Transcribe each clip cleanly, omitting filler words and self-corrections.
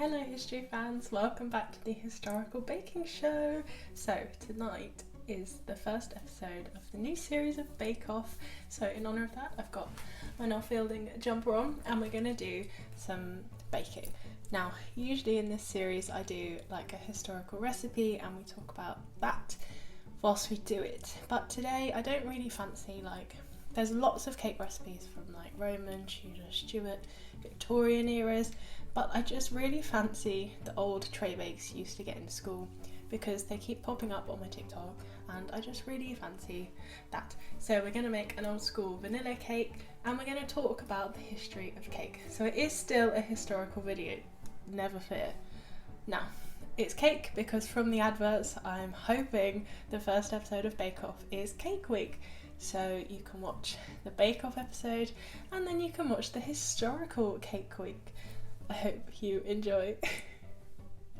Hello history fans, welcome back to the Historical Baking Show. So tonight is the first episode of the new series of Bake Off. So in honour of that I've got my Noel Fielding jumper on and we're going to do some baking. Now usually in this series I do like a historical recipe and we talk about that whilst we do it. But today I don't really fancy there's lots of cake recipes from like Roman, Tudor, Stuart, Victorian eras, but I just really fancy the old tray bakes you used to get in school because they keep popping up on my TikTok and I just really fancy that. So we're going to make an old school vanilla cake and we're going to talk about the history of cake. So it is still a historical video, never fear. Now, it's cake because from the adverts I'm hoping the first episode of Bake Off is Cake Week. So you can watch the Bake Off episode and then you can watch the historical Cake Week. I hope you enjoy.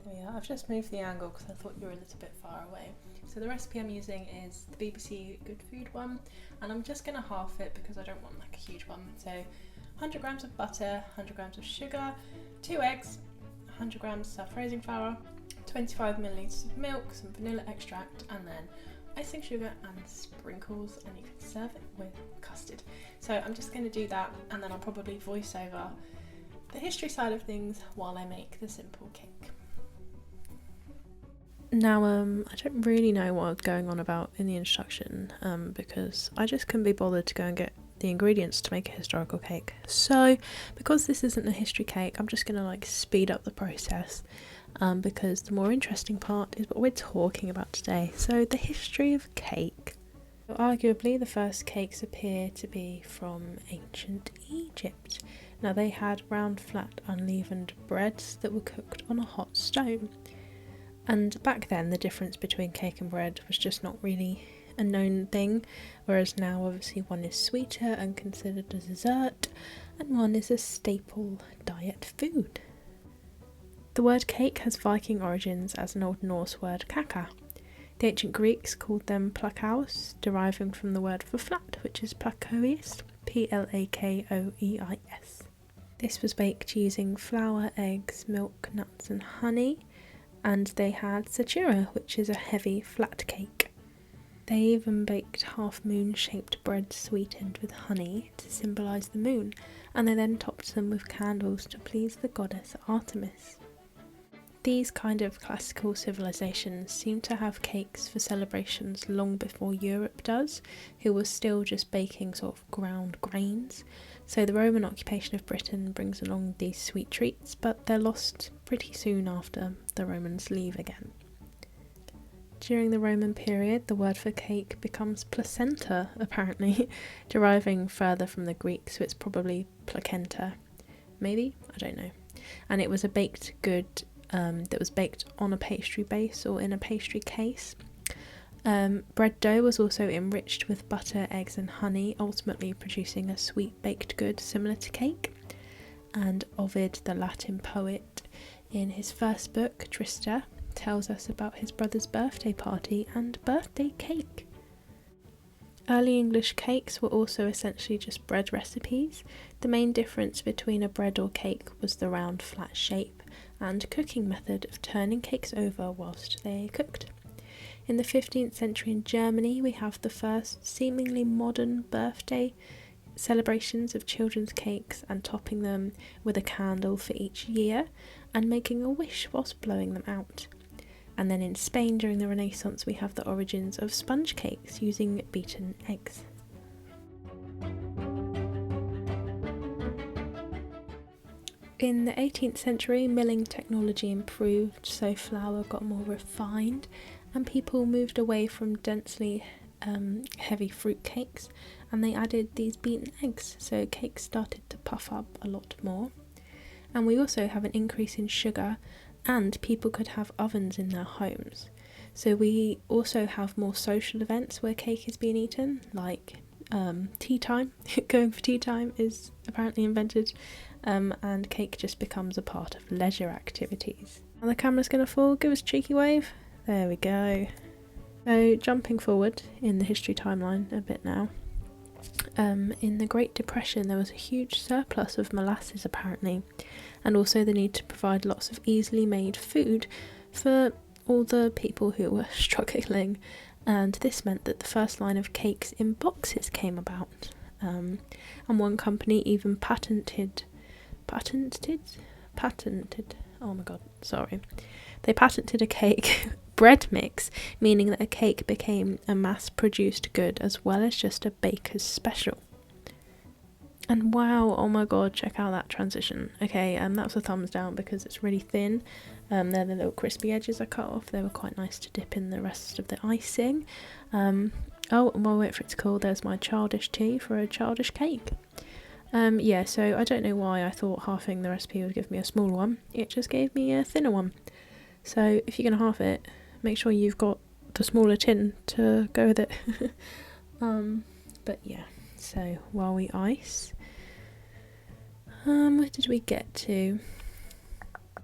Yeah, I've just moved the angle because I thought you were a little bit far away. So the recipe I'm using is the BBC Good Food one and I'm just going to half it because I don't want like a huge one. So 100 grams of butter, 100 grams of sugar, 2 eggs, 100 grams self-raising flour, 25 millilitres of milk, some vanilla extract and then icing sugar and sprinkles, and you can serve it with custard. So I'm just going to do that and then I'll probably voice over the history side of things while I make the simple cake. Now I don't really know what I was going on about in the introduction because I just couldn't be bothered to go and get the ingredients to make a historical cake. So because this isn't a history cake, I'm just going to speed up the process because the more interesting part is what we're talking about today. So the history of cake. So arguably the first cakes appear to be from ancient Egypt. Now they had round, flat, unleavened breads that were cooked on a hot stone. And back then the difference between cake and bread was just not really a known thing, whereas now obviously one is sweeter and considered a dessert and one is a staple diet food. The word cake has Viking origins as an Old Norse word kaka. The ancient Greeks called them plakaos, deriving from the word for flat, which is plakoios, Plakoeis. This was baked using flour, eggs, milk, nuts and honey, and they had satura, which is a heavy flat cake. They even baked half-moon shaped bread sweetened with honey to symbolise the moon, and they then topped them with candles to please the goddess Artemis. These kind of classical civilizations seem to have cakes for celebrations long before Europe does, who was still just baking sort of ground grains. So the Roman occupation of Britain brings along these sweet treats, but they're lost pretty soon after the Romans leave again. During the Roman period, the word for cake becomes placenta, apparently, deriving further from the Greek, so it's probably placenta. Maybe? I don't know. And it was a baked good that was baked on a pastry base or in a pastry case. Bread dough was also enriched with butter, eggs and honey, ultimately producing a sweet baked good similar to cake. And Ovid, the Latin poet, in his first book, Trista, tells us about his brother's birthday party and birthday cake. Early English cakes were also essentially just bread recipes. The main difference between a bread or cake was the round flat shape and cooking method of turning cakes over whilst they cooked. In the 15th century in Germany we have the first seemingly modern birthday celebrations of children's cakes and topping them with a candle for each year and making a wish whilst blowing them out. And then in Spain during the Renaissance we have the origins of sponge cakes using beaten eggs. In the 18th century milling technology improved, so flour got more refined and people moved away from densely heavy fruit cakes and they added these beaten eggs, so cakes started to puff up a lot more. And we also have an increase in sugar and people could have ovens in their homes. So we also have more social events where cake is being eaten, like tea time. Going for tea time is apparently invented, and cake just becomes a part of leisure activities. And the camera's going to fall, give us a cheeky wave. There we go. So jumping forward in the history timeline a bit now. In the Great Depression there was a huge surplus of molasses apparently, and also the need to provide lots of easily made food for all the people who were struggling, and this meant that the first line of cakes in boxes came about. And one company even patented, oh my god, sorry. They patented a cake bread mix, meaning that a cake became a mass-produced good as well as just a baker's special. And wow, oh my god, check out that transition. Okay, that was a thumbs down because it's really thin. They're the little crispy edges I cut off. They were quite nice to dip in the rest of the icing. Oh, well, wait for it to cool. There's my childish tea for a childish cake. Yeah, so I don't know why I thought halving the recipe would give me a smaller one. It just gave me a thinner one. So if you're going to halve it, make sure you've got the smaller tin to go with it. But yeah, so while we ice, where did we get to?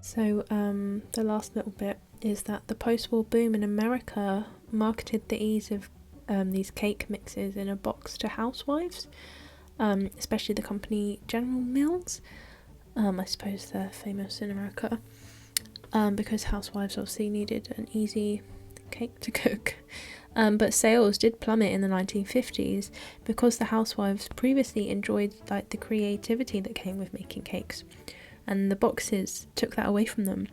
So the last little bit is that the post-war boom in America marketed the ease of these cake mixes in a box to housewives, especially the company General Mills. I suppose they're famous in America because housewives obviously needed an easy cake to cook. But sales did plummet in the 1950s because the housewives previously enjoyed like the creativity that came with making cakes, and the boxes took that away from them.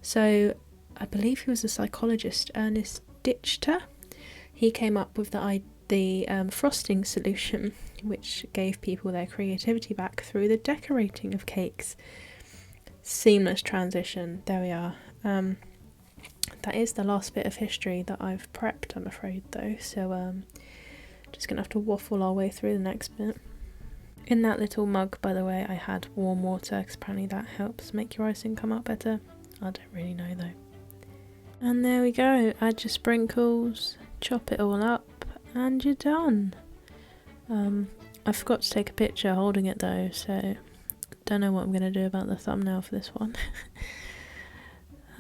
So I believe he was a psychologist, Ernest Dichter. He came up with the frosting solution, which gave people their creativity back through the decorating of cakes. Seamless transition. There we are. That is the last bit of history that I've prepped, I'm afraid, though. So just gonna have to waffle our way through the next bit. In that little mug, by the way, I had warm water because apparently that helps make your icing come out better. I don't really know though. And there we go. Add your sprinkles, chop it all up, and you're done. I forgot to take a picture holding it though, so don't know what I'm going to do about the thumbnail for this one.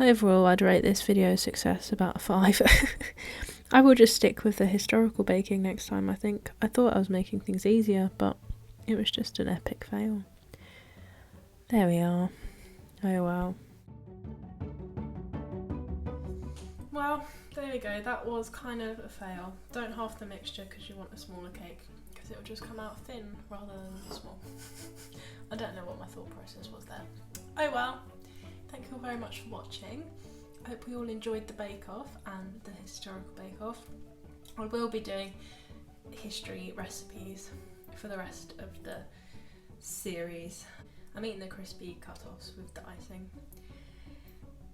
Overall, I'd rate this video a success, about a 5. I will just stick with the historical baking next time, I think. I thought I was making things easier, but it was just an epic fail. There we are. Oh well. Well, there we go. That was kind of a fail. Don't halve the mixture because you want a smaller cake, because it will just come out thin rather than small. I don't know what my thought process was there. Oh well. Thank you all very much for watching. I hope we all enjoyed the bake-off and the historical bake-off. I will be doing history recipes for the rest of the series. I'm eating the crispy cut-offs with the icing.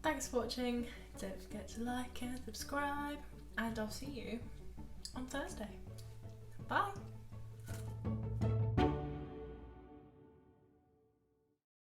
Thanks for watching. Don't forget to like and subscribe, and I'll see you on Thursday. Bye!